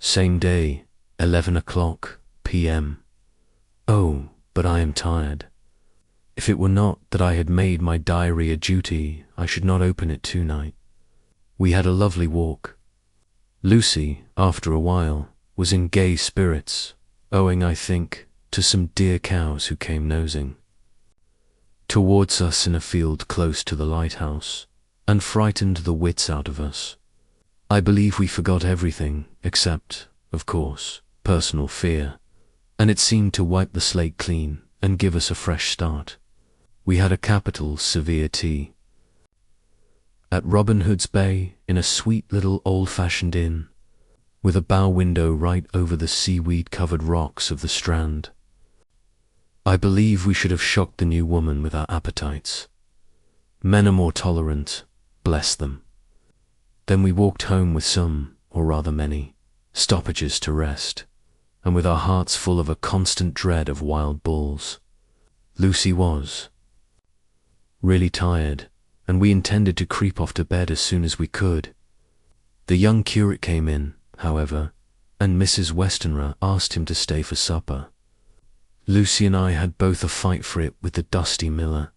Same day, 11 o'clock p.m. Oh, but I am tired. If it were not that I had made my diary a duty, I should not open it tonight. We had a lovely walk. Lucy, after a while, was in gay spirits, owing, I think, to some dear cows who came nosing towards us in a field close to the lighthouse, and frightened the wits out of us. I believe we forgot everything except, of course, personal fear, and it seemed to wipe the slate clean and give us a fresh start. We had a capital severe tea at Robin Hood's Bay in a sweet little old-fashioned inn, with a bow window right over the seaweed-covered rocks of the Strand. I believe we should have shocked the new woman with our appetites. Men are more tolerant, bless them. Then we walked home with some, or rather many, stoppages to rest, and with our hearts full of a constant dread of wild bulls. Lucy was really tired, and we intended to creep off to bed as soon as we could. The young curate came in, however, and Mrs. Westenra asked him to stay for supper. Lucy and I had both a fight for it with the dusty miller.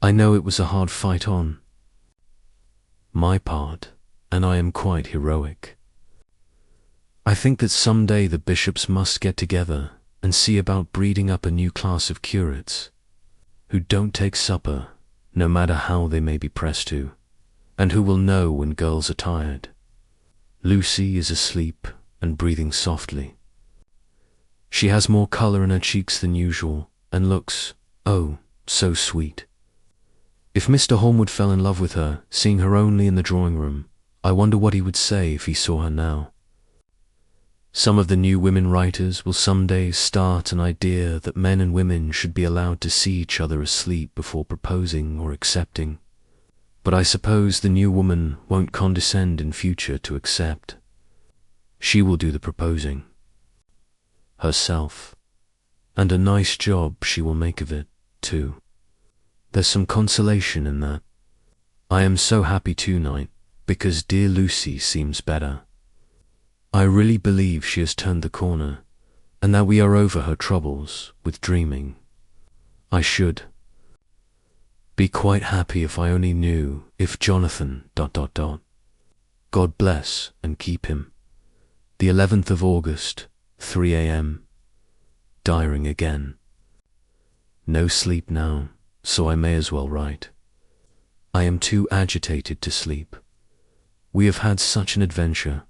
I know it was a hard fight on my part, and I am quite heroic. I think that some day the bishops must get together and see about breeding up a new class of curates who don't take supper, no matter how they may be pressed to, and who will know when girls are tired. Lucy is asleep and breathing softly. She has more colour in her cheeks than usual, and looks, oh, so sweet. If Mr. Holmwood fell in love with her, seeing her only in the drawing-room, I wonder what he would say if he saw her now. Some of the new women writers will some day start an idea that men and women should be allowed to see each other asleep before proposing or accepting. But I suppose the new woman won't condescend in future to accept. She will do the proposing herself, and a nice job she will make of it, too. There's some consolation in that. I am so happy tonight, because dear Lucy seems better. I really believe she has turned the corner, and that we are over her troubles with dreaming. I should be quite happy if I only knew if Jonathan... God bless and keep him. The 11th of August, 3 a.m. Diaring again. No sleep now, so I may as well write. I am too agitated to sleep. We have had such an adventure,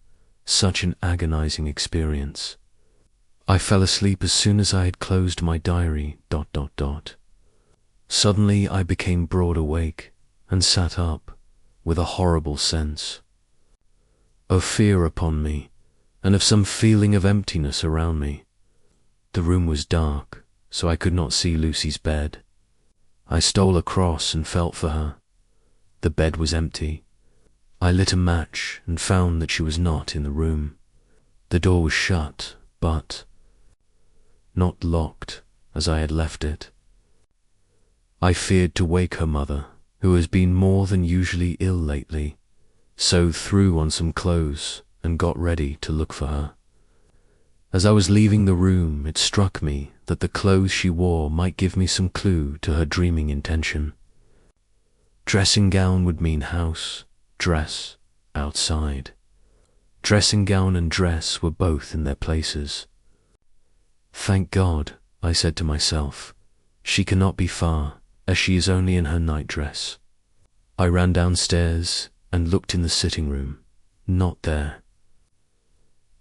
such an agonizing experience. I fell asleep as soon as I had closed my diary... Suddenly I became broad awake and sat up with a horrible sense of fear upon me, and of some feeling of emptiness around me. The room was dark, so I could not see Lucy's bed. I stole across and felt for her. The bed was empty. I lit a match and found that she was not in the room. The door was shut, but not locked, as I had left it. I feared to wake her mother, who has been more than usually ill lately, so threw on some clothes and got ready to look for her. As I was leaving the room, it struck me that the clothes she wore might give me some clue to her dreaming intention. Dressing gown would mean house, dress, outside. Dressing gown and dress were both in their places. Thank God, I said to myself, she cannot be far, as she is only in her nightdress. I ran downstairs and looked in the sitting room. Not there.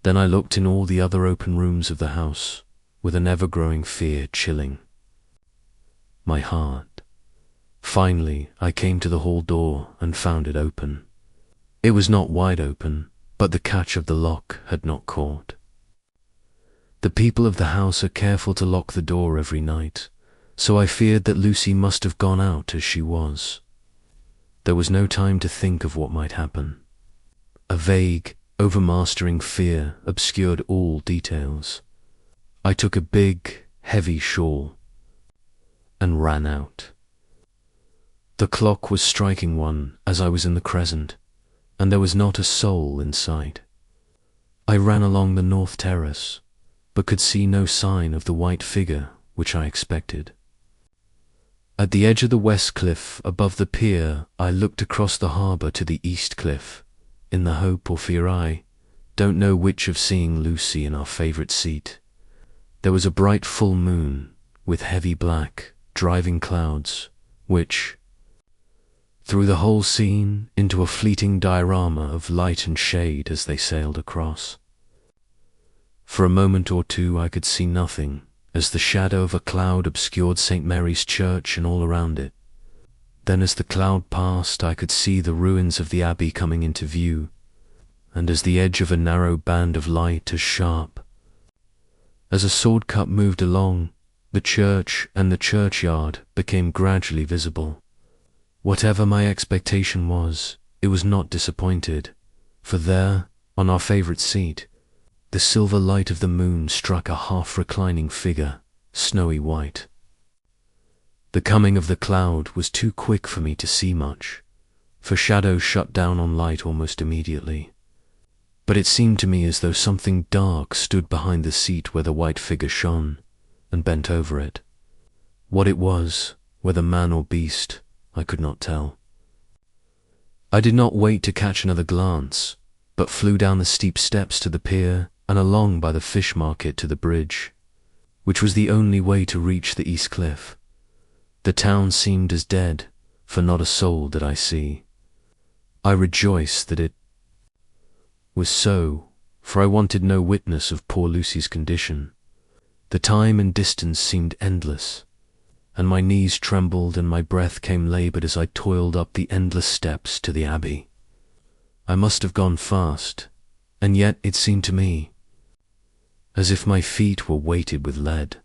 Then I looked in all the other open rooms of the house, with an ever-growing fear chilling my heart. Finally, I came to the hall door and found it open. It was not wide open, but the catch of the lock had not caught. The people of the house are careful to lock the door every night, so I feared that Lucy must have gone out as she was. There was no time to think of what might happen. A vague, overmastering fear obscured all details. I took a big, heavy shawl and ran out. The clock was striking 1 as I was in the crescent, and there was not a soul in sight. I ran along the north terrace, but could see no sign of the white figure which I expected. At the edge of the west cliff above the pier, I looked across the harbour to the east cliff, in the hope or fear I don't know which of seeing Lucy in our favourite seat. There was a bright full moon, with heavy black, driving clouds, which threw the whole scene into a fleeting diorama of light and shade as they sailed across. For a moment or two I could see nothing, as the shadow of a cloud obscured St. Mary's Church and all around it. Then as the cloud passed, I could see the ruins of the abbey coming into view, and as the edge of a narrow band of light as sharp as a sword cut moved along, the church and the churchyard became gradually visible. Whatever my expectation was, it was not disappointed, for there, on our favourite seat, the silver light of the moon struck a half-reclining figure, snowy white. The coming of the cloud was too quick for me to see much, for shadows shut down on light almost immediately. But it seemed to me as though something dark stood behind the seat where the white figure shone, and bent over it. What it was, whether man or beast, I could not tell. I did not wait to catch another glance, but flew down the steep steps to the pier and along by the fish market to the bridge, which was the only way to reach the east cliff. The town seemed as dead, for not a soul did I see. I rejoiced that it was so, for I wanted no witness of poor Lucy's condition. The time and distance seemed endless, and my knees trembled and my breath came laboured as I toiled up the endless steps to the abbey. I must have gone fast, and yet it seemed to me as if my feet were weighted with lead,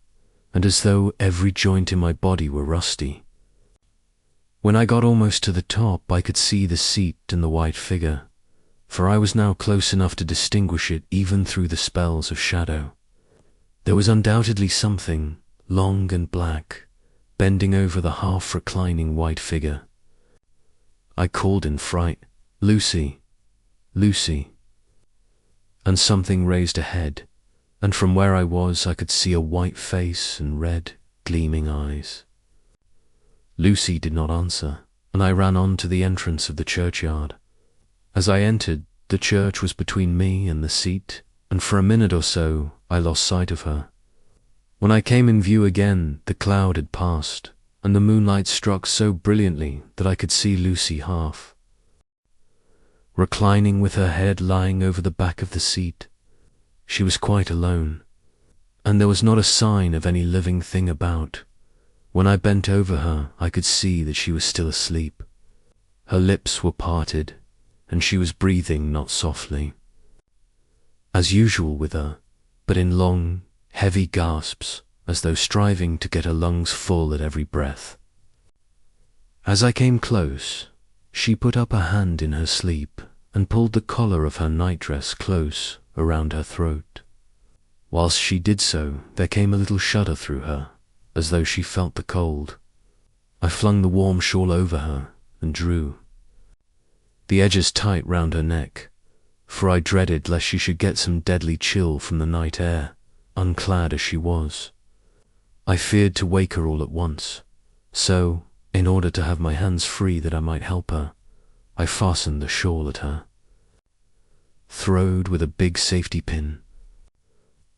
and as though every joint in my body were rusty. When I got almost to the top, I could see the seat and the white figure, for I was now close enough to distinguish it even through the spells of shadow. There was undoubtedly something, long and black, bending over the half-reclining white figure. I called in fright, "Lucy, Lucy," and something raised a head, and from where I was I could see a white face and red, gleaming eyes. Lucy did not answer, and I ran on to the entrance of the churchyard. As I entered, the church was between me and the seat, and for a minute or so I lost sight of her. When I came in view again, the cloud had passed, and the moonlight struck so brilliantly that I could see Lucy half. Reclining with her head lying over the back of the seat, she was quite alone, and there was not a sign of any living thing about. When I bent over her, I could see that she was still asleep. Her lips were parted, and she was breathing not softly, as usual with her, but in long, heavy gasps, as though striving to get her lungs full at every breath. As I came close, she put up a hand in her sleep and pulled the collar of her nightdress close around her throat. Whilst she did so, there came a little shudder through her, as though she felt the cold. I flung the warm shawl over her and drew the edges tight round her neck, for I dreaded lest she should get some deadly chill from the night air, unclad as she was. I feared to wake her all at once, so, in order to have my hands free that I might help her, I fastened the shawl at her throat with a big safety pin.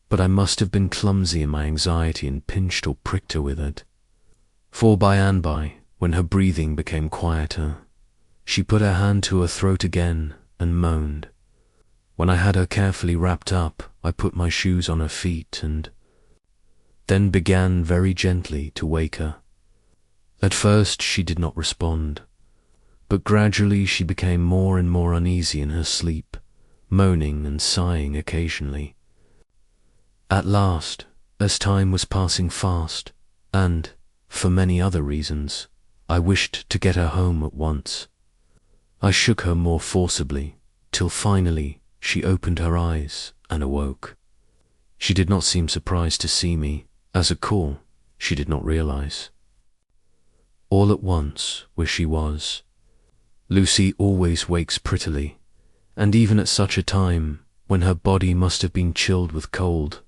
But I must have been clumsy in my anxiety and pinched or pricked her with it, for by and by, when her breathing became quieter, she put her hand to her throat again and moaned. When I had her carefully wrapped up, I put my shoes on her feet and then began very gently to wake her. At first she did not respond, but gradually she became more and more uneasy in her sleep, moaning and sighing occasionally. At last, as time was passing fast, and, for many other reasons, I wished to get her home at once, I shook her more forcibly, till finally she opened her eyes and awoke. She did not seem surprised to see me, as a call she did not realize. All at once, where she was, Lucy always wakes prettily, and even at such a time, when her body must have been chilled with cold,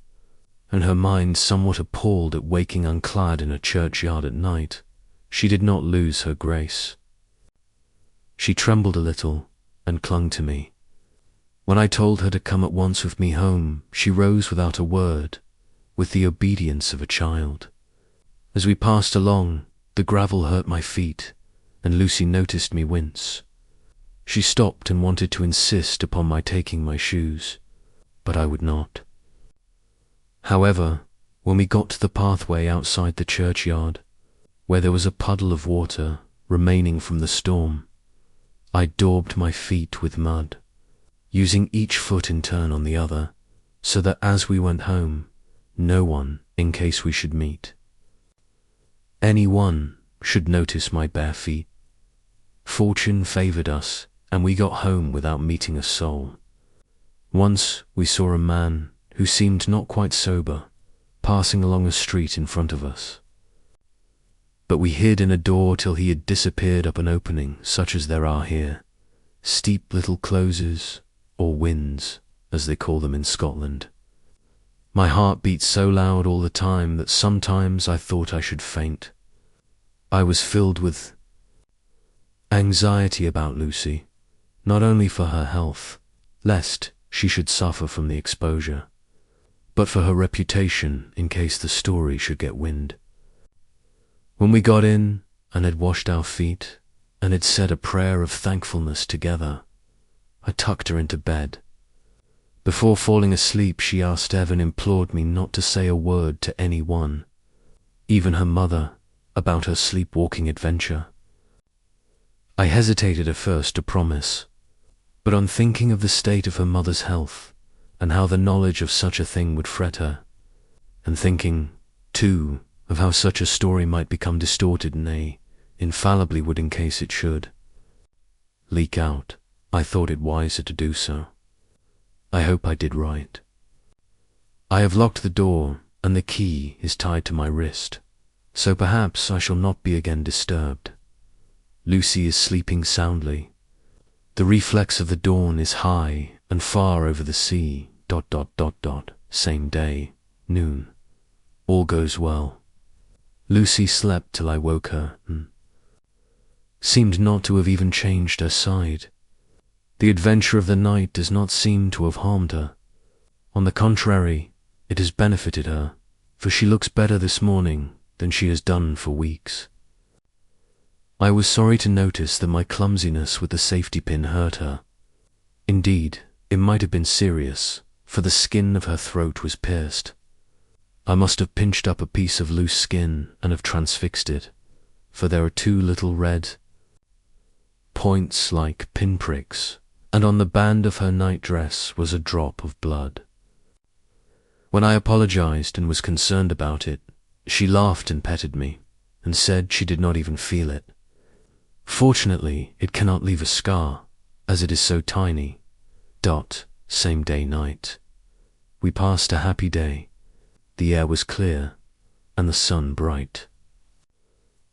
and her mind somewhat appalled at waking unclad in a churchyard at night, she did not lose her grace. She trembled a little and clung to me. When I told her to come at once with me home, she rose without a word, with the obedience of a child. As we passed along, the gravel hurt my feet, and Lucy noticed me wince. She stopped and wanted to insist upon my taking my shoes, but I would not. However, when we got to the pathway outside the churchyard, where there was a puddle of water remaining from the storm, I daubed my feet with mud, using each foot in turn on the other, so that as we went home, no one, in case we should meet, any one should notice my bare feet. Fortune favored us, and we got home without meeting a soul. Once we saw a man who seemed not quite sober, passing along a street in front of us. But we hid in a door till he had disappeared up an opening such as there are here, steep little closes, or wynds, as they call them in Scotland. My heart beat so loud all the time that sometimes I thought I should faint. I was filled with anxiety about Lucy, not only for her health, lest she should suffer from the exposure, but for her reputation in case the story should get wind. When we got in and had washed our feet and had said a prayer of thankfulness together, I tucked her into bed. Before falling asleep, she asked Ev and implored me not to say a word to any one, even her mother, about her sleepwalking adventure. I hesitated at first to promise, but on thinking of the state of her mother's health and how the knowledge of such a thing would fret her, and thinking, too, of how such a story might become distorted, nay, infallibly would in case it should leak out, I thought it wiser to do so. I hope I did right. I have locked the door, and the key is tied to my wrist, so perhaps I shall not be again disturbed. Lucy is sleeping soundly. The reflex of the dawn is high and far over the sea, ... Same day, noon. All goes well. Lucy slept till I woke her, and seemed not to have even changed her side. The adventure of the night does not seem to have harmed her. On the contrary, it has benefited her, for she looks better this morning than she has done for weeks. I was sorry to notice that my clumsiness with the safety pin hurt her. Indeed, it might have been serious, for the skin of her throat was pierced. I must have pinched up a piece of loose skin and have transfixed it, for there are two little red points like pinpricks, and on the band of her night-dress was a drop of blood. When I apologized and was concerned about it, she laughed and petted me, and said she did not even feel it. Fortunately, it cannot leave a scar, as it is so tiny. Same day night. We passed a happy day. The air was clear, and the sun bright,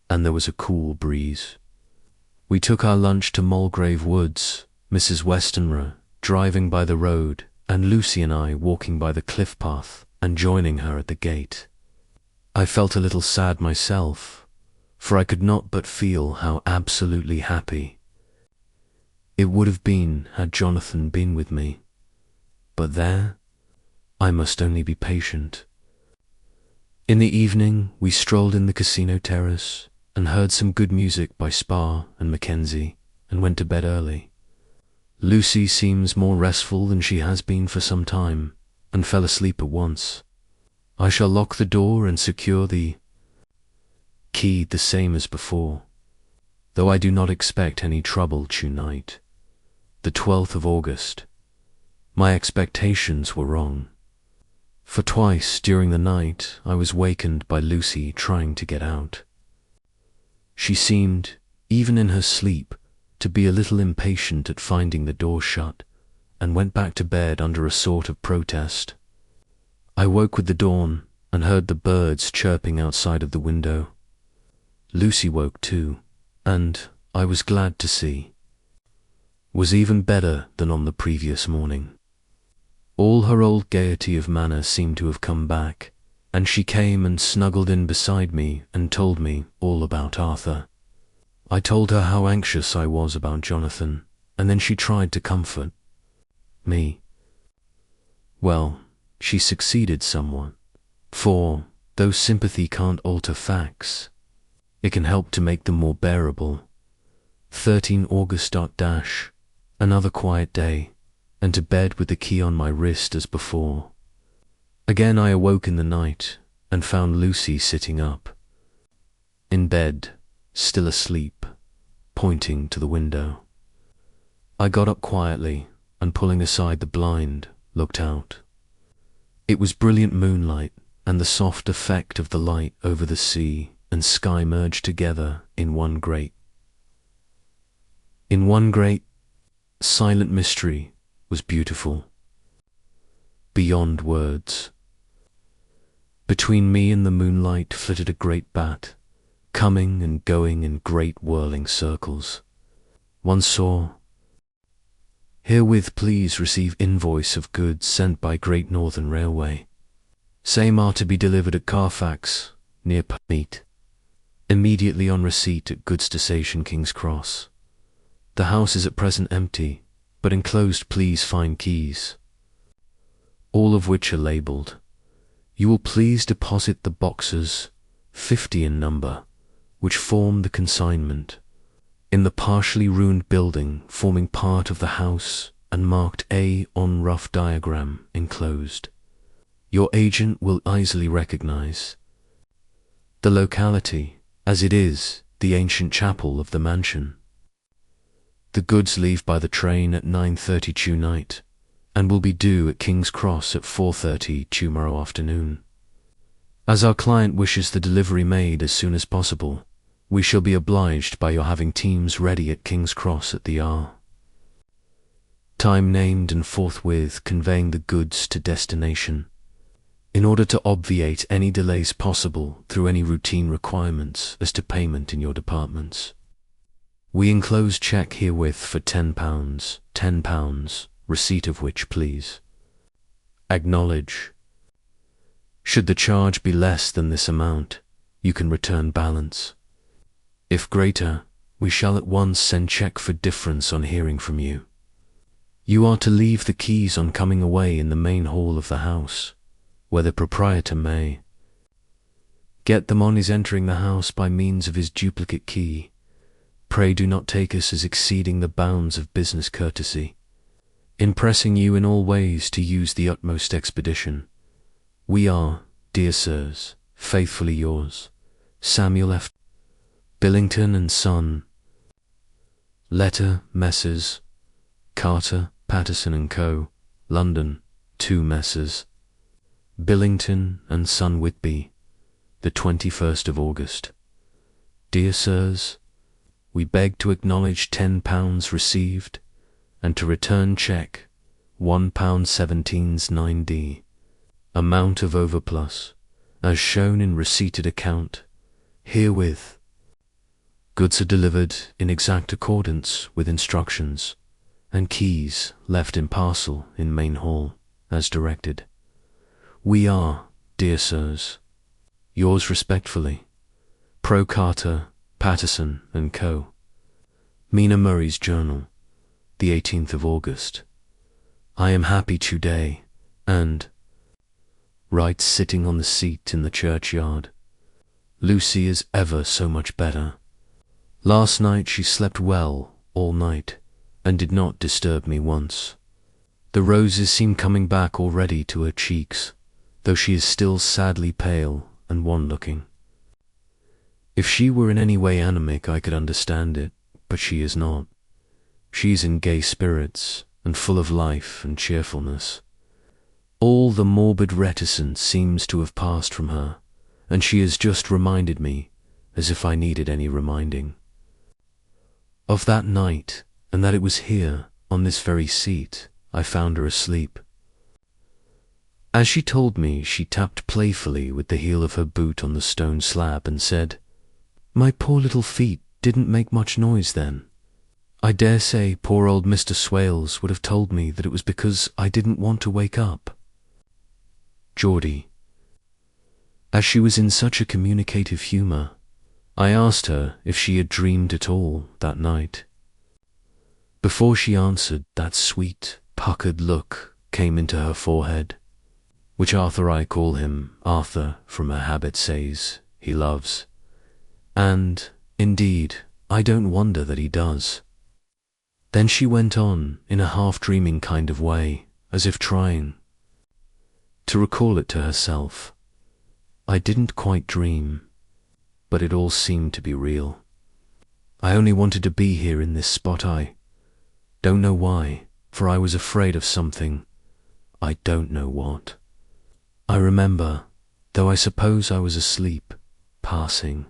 and there was a cool breeze. We took our lunch to Mulgrave Woods, Mrs. Westenra driving by the road, and Lucy and I walking by the cliff path and joining her at the gate. I felt a little sad myself, for I could not but feel how absolutely happy it would have been had Jonathan been with me. But there, I must only be patient. In the evening, we strolled in the casino terrace and heard some good music by Sparr and Mackenzie and went to bed early. Lucy seems more restful than she has been for some time and fell asleep at once. I shall lock the door and secure the key the same as before, though I do not expect any trouble tonight. The 12th of August. My expectations were wrong, for twice during the night I was wakened by Lucy trying to get out. She seemed, even in her sleep, to be a little impatient at finding the door shut, and went back to bed under a sort of protest. I woke with the dawn and heard the birds chirping outside of the window. Lucy woke too, and, I was glad to see, was even better than on the previous morning. All her old gaiety of manner seemed to have come back, and she came and snuggled in beside me and told me all about Arthur. I told her how anxious I was about Jonathan, and then she tried to comfort me. Well, she succeeded somewhat, for, though sympathy can't alter facts, it can help to make them more bearable. 13 August. Another quiet day, and to bed with the key on my wrist as before. Again I awoke in the night, and found Lucy sitting up, in bed, still asleep, pointing to the window. I got up quietly, and pulling aside the blind, looked out. It was brilliant moonlight, and the soft effect of the light over the sea and sky merged together in one great silent mystery was beautiful, beyond words. Between me and the moonlight flitted a great bat, coming and going in great whirling circles. One saw, "Herewith please receive invoice of goods sent by Great Northern Railway. Same are to be delivered at Carfax, near Meet. Immediately on receipt at goods to station King's Cross. The house is at present empty, but enclosed please find keys, all of which are labelled. You will please deposit the boxes, 50 in number, which form the consignment, in the partially ruined building forming part of the house and marked A on rough diagram enclosed. Your agent will easily recognize the locality, as it is the ancient chapel of the mansion. The goods leave by the train at 9:30 tonight, and will be due at King's Cross at 4:30 tomorrow afternoon. As our client wishes the delivery made as soon as possible, we shall be obliged by your having teams ready at King's Cross at the hour. Time named and forthwith conveying the goods to destination, in order to obviate any delays possible through any routine requirements as to payment in your departments. We enclose cheque herewith for £10, receipt of which please acknowledge. Should the charge be less than this amount, you can return balance. If greater, we shall at once send cheque for difference on hearing from you. You are to leave the keys on coming away in the main hall of the house, where the proprietor may get them on his entering the house by means of his duplicate key. Pray do not take us as exceeding the bounds of business courtesy, in pressing you in all ways to use the utmost expedition. We are, dear sirs, faithfully yours, Samuel F. Billington and Son. Letter, Messrs. Carter, Patterson and Co., London, 2 Messrs. Billington and Son, Whitby, the 21st of August. Dear sirs, we beg to acknowledge £10 received, and to return cheque £1.17 9d, amount of overplus, as shown in receipted account, herewith. Goods are delivered in exact accordance with instructions, and keys left in parcel in main hall, as directed. We are, dear sirs, yours respectfully, Pro Carter, Patterson and Co. Mina Murray's Journal, the 18th of August. I am happy today, and writes sitting on the seat in the churchyard. Lucy is ever so much better. Last night she slept well all night, and did not disturb me once. The roses seem coming back already to her cheeks, though she is still sadly pale and wan-looking. If she were in any way anemic, I could understand it, but she is not. She is in gay spirits, and full of life and cheerfulness. All the morbid reticence seems to have passed from her, and she has just reminded me, as if I needed any reminding, of that night, and that it was here, on this very seat, I found her asleep. As she told me, she tapped playfully with the heel of her boot on the stone slab and said, "My poor little feet didn't make much noise then. I dare say poor old Mr. Swales would have told me that it was because I didn't want to wake up. Geordie. As she was in such a communicative humour, I asked her if she had dreamed at all that night. Before she answered, that sweet, puckered look came into her forehead, which I call him Arthur from her habit says he loves, and, indeed, I don't wonder that he does. Then she went on in a half-dreaming kind of way, as if trying to recall it to herself. I didn't quite dream, but it all seemed to be real. I only wanted to be here in this spot. I don't know why, for I was afraid of something. I don't know what. I remember, though I suppose I was asleep, passing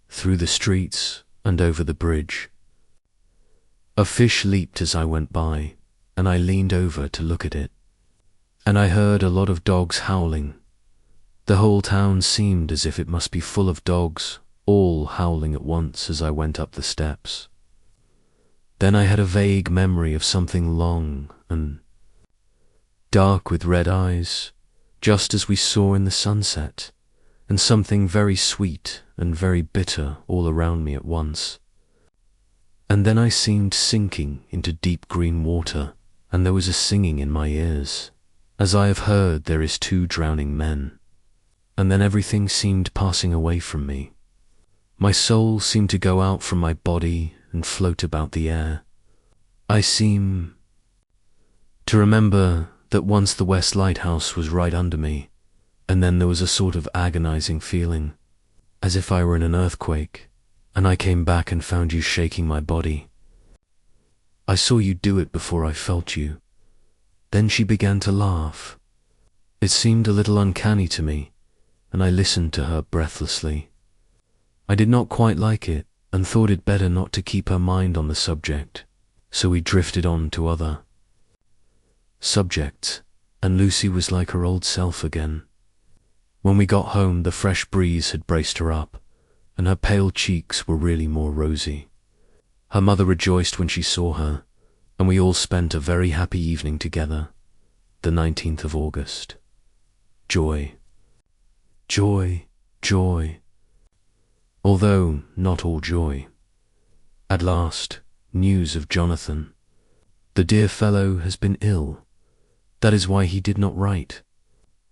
through the streets and over the bridge. A fish leaped as I went by, and I leaned over to look at it, and I heard a lot of dogs howling. The whole town seemed as if it must be full of dogs, all howling at once as I went up the steps. Then I had a vague memory of something long and dark with red eyes, just as we saw in the sunset, and something very sweet and very bitter all around me at once. And then I seemed sinking into deep green water, and there was a singing in my ears, as I have heard there is 2 drowning men. And then everything seemed passing away from me. My soul seemed to go out from my body and float about the air. I seem to remember that once the West Lighthouse was right under me, and then there was a sort of agonizing feeling, as if I were in an earthquake, and I came back and found you shaking my body. I saw you do it before I felt you. Then she began to laugh. It seemed a little uncanny to me, and I listened to her breathlessly. I did not quite like it, and thought it better not to keep her mind on the subject, so we drifted on to other subjects, and Lucy was like her old self again. When we got home, the fresh breeze had braced her up, and her pale cheeks were really more rosy. Her mother rejoiced when she saw her, and we all spent a very happy evening together, the 19th of August. Joy. Joy, joy. Although not all joy. At last, news of Jonathan. The dear fellow has been ill. That is why he did not write.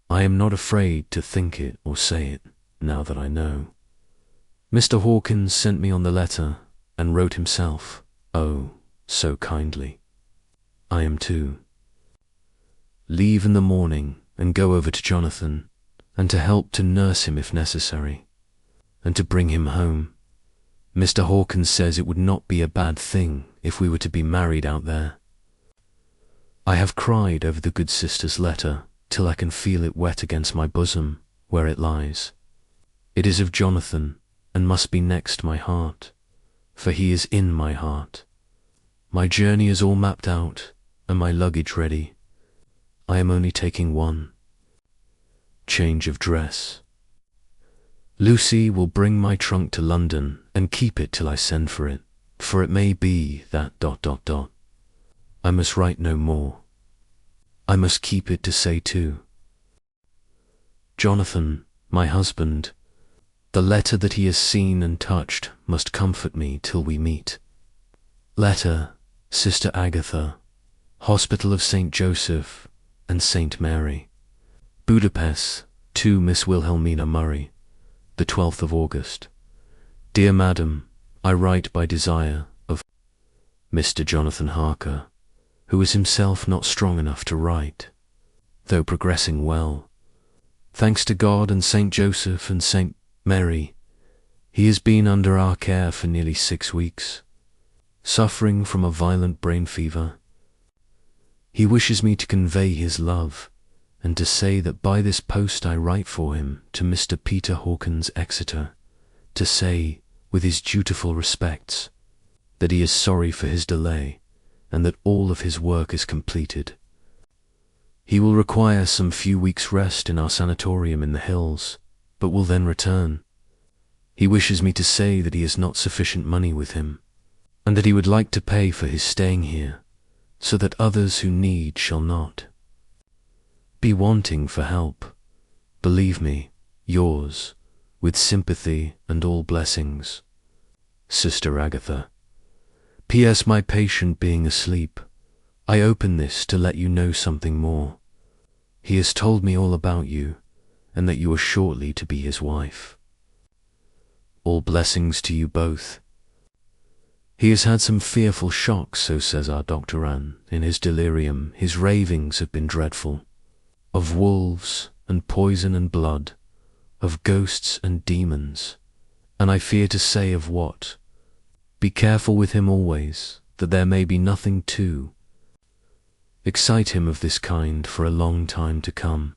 I am not afraid to think it or say it, now that I know. Mr. Hawkins sent me on the letter, and wrote himself, oh, so kindly. I am too. Leave in the morning, and go over to Jonathan, and to help to nurse him if necessary, and to bring him home. Mr. Hawkins says it would not be a bad thing if we were to be married out there. I have cried over the good sister's letter till I can feel it wet against my bosom where it lies. It is of Jonathan, and must be next my heart, for he is in my heart. My journey is all mapped out, and my luggage ready. I am only taking one change of dress. Lucy will bring my trunk to London and keep it till I send for it may be that ... I must write no more. I must keep it to say too. Jonathan, my husband, the letter that he has seen and touched must comfort me till we meet. Letter, Sister Agatha, Hospital of St. Joseph and St. Mary, Budapest, to Miss Wilhelmina Murray, the 12th of August. Dear Madam, I write by desire of Mr. Jonathan Harker, who is himself not strong enough to write, though progressing well. Thanks to God and St. Joseph and St. Mary, he has been under our care for nearly 6 weeks, suffering from a violent brain fever. He wishes me to convey his love, and to say that by this post I write for him to Mr. Peter Hawkins, Exeter, to say, with his dutiful respects, that he is sorry for his delay, and that all of his work is completed. He will require some few weeks' rest in our sanatorium in the hills, but will then return. He wishes me to say that he has not sufficient money with him. and that he would like to pay for his staying here, so that others who need shall not be wanting for help. Believe me, yours, with sympathy and all blessings, Sister Agatha. P.S. My patient being asleep, I open this to let you know something more. He has told me all about you, and that you are shortly to be his wife. All blessings to you both. He has had some fearful shocks, so says our Dr. Ann. In his delirium, his ravings have been dreadful. Of wolves, and poison and blood, of ghosts and demons, and I fear to say of what. Be careful with him always, that there may be nothing to excite him of this kind for a long time to come.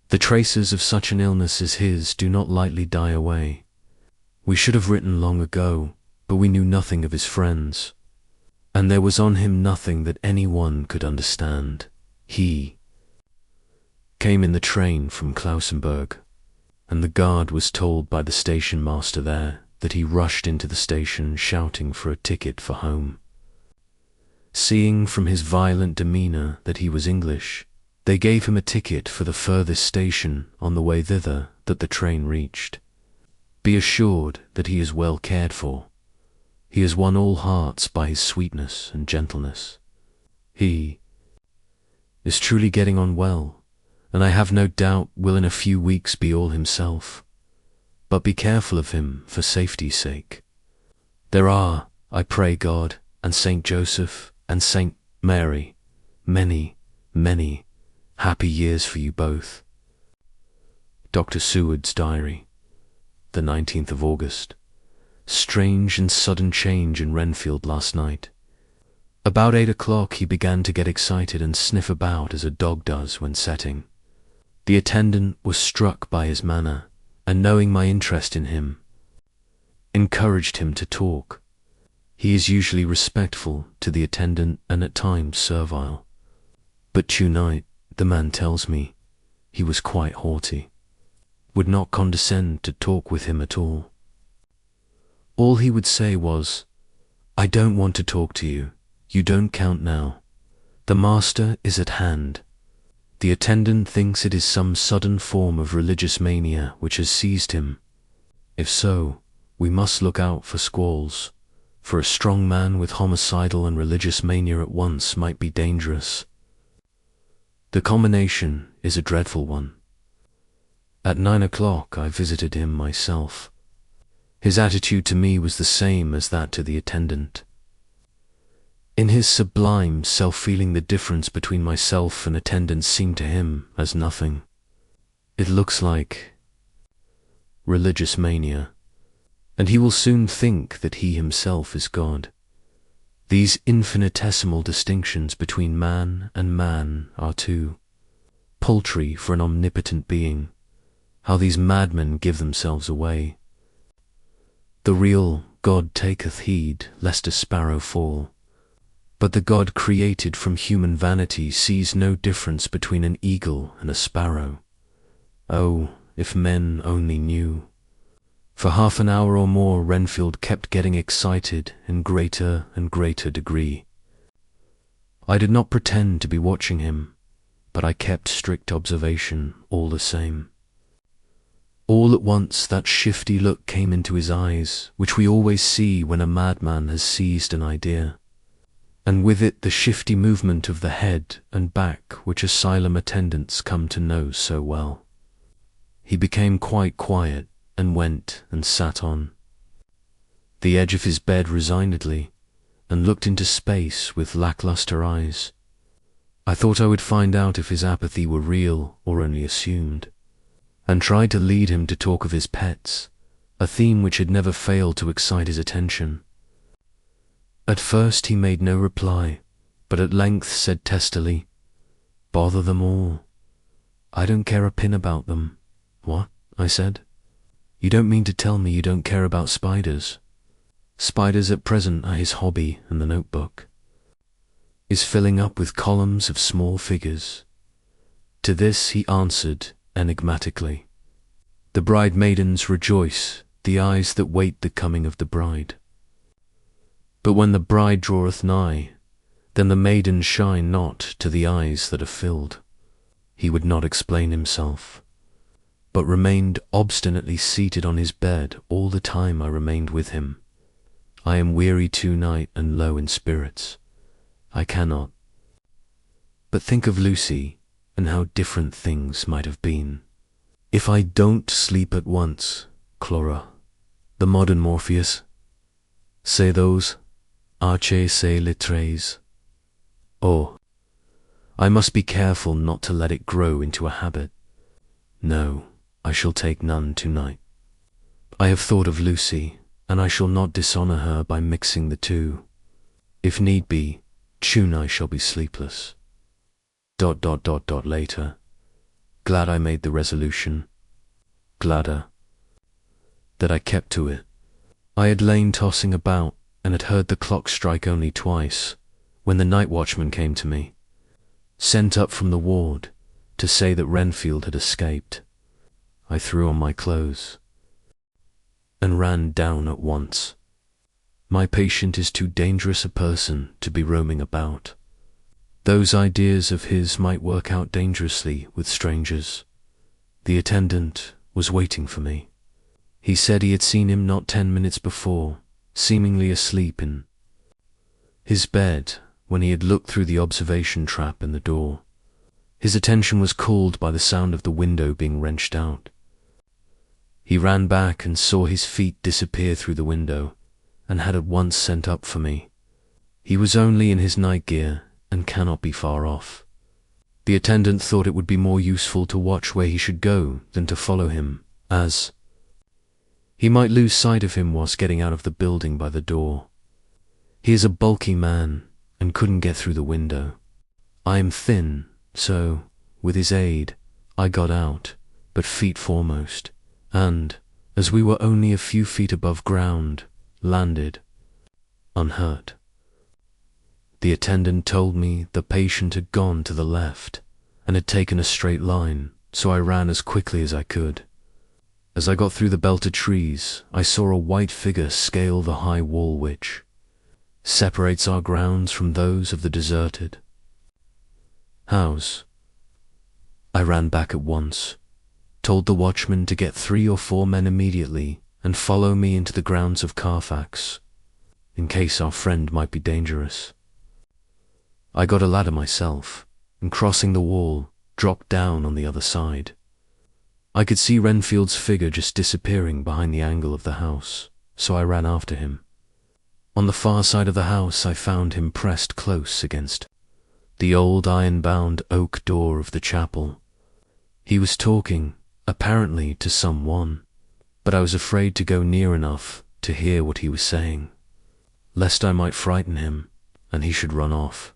The traces of such an illness as his do not lightly die away. We should have written long ago, but we knew nothing of his friends, and there was on him nothing that any one could understand. He came in the train from Klausenburg, and the guard was told by the station master there that he rushed into the station shouting for a ticket for home. Seeing from his violent demeanour that he was English, they gave him a ticket for the furthest station on the way thither that the train reached. Be assured that he is well cared for. He has won all hearts by his sweetness and gentleness. He is truly getting on well, and I have no doubt will in a few weeks be all himself. But be careful of him for safety's sake. There are, I pray God, and Saint Joseph, and Saint Mary, many, many happy years for you both. Dr. Seward's Diary, the 19th of August. Strange and sudden change in Renfield last night. About 8 o'clock he began to get excited and sniff about as a dog does when setting. The attendant was struck by his manner, and knowing my interest in him, encouraged him to talk. He is usually respectful to the attendant and at times servile. But tonight, the man tells me, he was quite haughty, would not condescend to talk with him at all. All he would say was, "I don't want to talk to you. You don't count now. The master is at hand." The attendant thinks it is some sudden form of religious mania which has seized him. If so, we must look out for squalls, for a strong man with homicidal and religious mania at once might be dangerous. The combination is a dreadful one. At 9 o'clock I visited him myself. His attitude to me was the same as that to the attendant. In his sublime self-feeling, the difference between myself and attendant seemed to him as nothing. It looks like religious mania, and he will soon think that he himself is God. These infinitesimal distinctions between man and man are too paltry for an omnipotent being. How these madmen give themselves away. The real God taketh heed lest a sparrow fall, but the God created from human vanity sees no difference between an eagle and a sparrow. Oh, if men only knew! For half an hour or more Renfield kept getting excited in greater and greater degree. I did not pretend to be watching him, but I kept strict observation all the same. All at once that shifty look came into his eyes, which we always see when a madman has seized an idea, and with it the shifty movement of the head and back which asylum attendants come to know so well. He became quite quiet, and went and sat on the edge of his bed resignedly, and looked into space with lackluster eyes. I thought I would find out if his apathy were real or only assumed, and tried to lead him to talk of his pets, a theme which had never failed to excite his attention. At first he made no reply, but at length said testily, "Bother them all. I don't care a pin about them." "What?" I said. "You don't mean to tell me you don't care about spiders?" Spiders at present are his hobby, and the notebook is filling up with columns of small figures. To this he answered enigmatically, "The bride maidens rejoice, the eyes that wait the coming of the bride." But when the bride draweth nigh, then the maidens shine not to the eyes that are filled. He would not explain himself, but remained obstinately seated on his bed all the time I remained with him. I am weary to-night and low in spirits. I cannot but think of Lucy and how different things might have been. If I don't sleep at once, Clara, the modern Morpheus, say those arche se lettres. Oh, I must be careful not to let it grow into a habit. No, I shall take none tonight. I have thought of Lucy, and I shall not dishonor her by mixing the two. If need be, soon I shall be sleepless. ... Later. Glad I made the resolution. Gladder that I kept to it. I had lain tossing about and had heard the clock strike only twice when the night watchman came to me, sent up from the ward to say that Renfield had escaped. I threw on my clothes and ran down at once. My patient is too dangerous a person to be roaming about. Those ideas of his might work out dangerously with strangers. The attendant was waiting for me. He said he had seen him not 10 minutes before, seemingly asleep in his bed when he had looked through the observation trap in the door. His attention was called by the sound of the window being wrenched out. He ran back and saw his feet disappear through the window, and had at once sent up for me. He was only in his night gear and cannot be far off. The attendant thought it would be more useful to watch where he should go than to follow him, as he might lose sight of him whilst getting out of the building by the door. He is a bulky man and couldn't get through the window. I am thin, so, with his aid, I got out, but feet foremost, and, as we were only a few feet above ground, landed unhurt. The attendant told me the patient had gone to the left and had taken a straight line, so I ran as quickly as I could. As I got through the belt of trees, I saw a white figure scale the high wall which separates our grounds from those of the deserted house. I ran back at once, told the watchman to get 3 or 4 men immediately and follow me into the grounds of Carfax, in case our friend might be dangerous. I got a ladder myself, and crossing the wall, dropped down on the other side. I could see Renfield's figure just disappearing behind the angle of the house, so I ran after him. On the far side of the house I found him pressed close against the old iron-bound oak door of the chapel. He was talking, apparently to someone, but I was afraid to go near enough to hear what he was saying, lest I might frighten him and he should run off.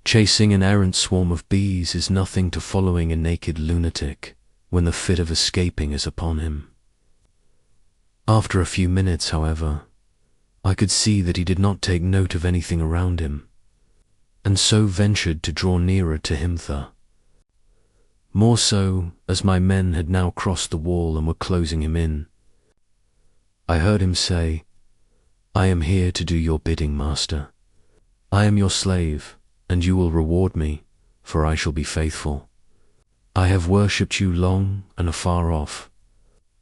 Chasing an errant swarm of bees is nothing to following a naked lunatic when the fit of escaping is upon him. After a few minutes, however, I could see that he did not take note of anything around him, and so ventured to draw nearer to Himtha. More so, as my men had now crossed the wall and were closing him in. I heard him say, "I am here to do your bidding, master. I am your slave, and you will reward me, for I shall be faithful. I have worshipped you long and afar off.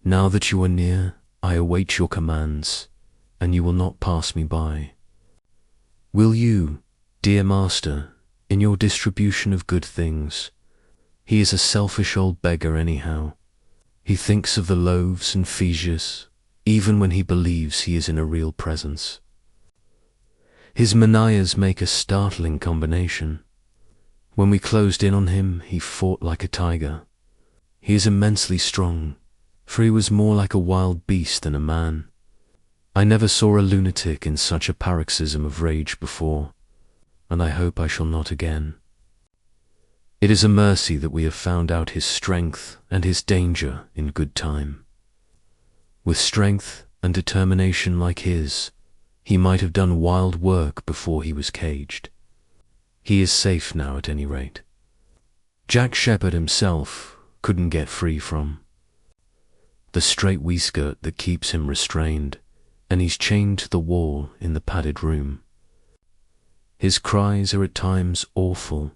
Now that you are near, I await your commands, and you will not pass me by. Will you, dear master, in your distribution of good things, he is a selfish old beggar anyhow. He thinks of the loaves and fishes, even when he believes he is in a real presence. His manias make a startling combination. When we closed in on him, he fought like a tiger. He is immensely strong, for he was more like a wild beast than a man. I never saw a lunatic in such a paroxysm of rage before, and I hope I shall not again. It is a mercy that we have found out his strength and his danger in good time. With strength and determination like his, he might have done wild work before he was caged. He is safe now at any rate. Jack Sheppard himself couldn't get free from the strait waistcoat that keeps him restrained, and he's chained to the wall in the padded room. His cries are at times awful,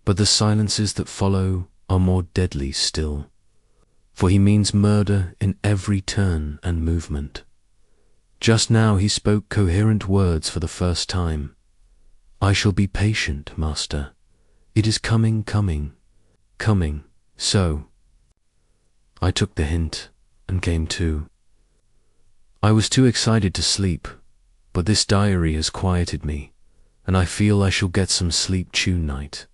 but the silences that follow are more deadly still, for he means murder in every turn and movement. Just now he spoke coherent words for the first time. "I shall be patient, master. It is coming, coming, coming, so." I took the hint and came to. I was too excited to sleep, but this diary has quieted me, and I feel I shall get some sleep tonight.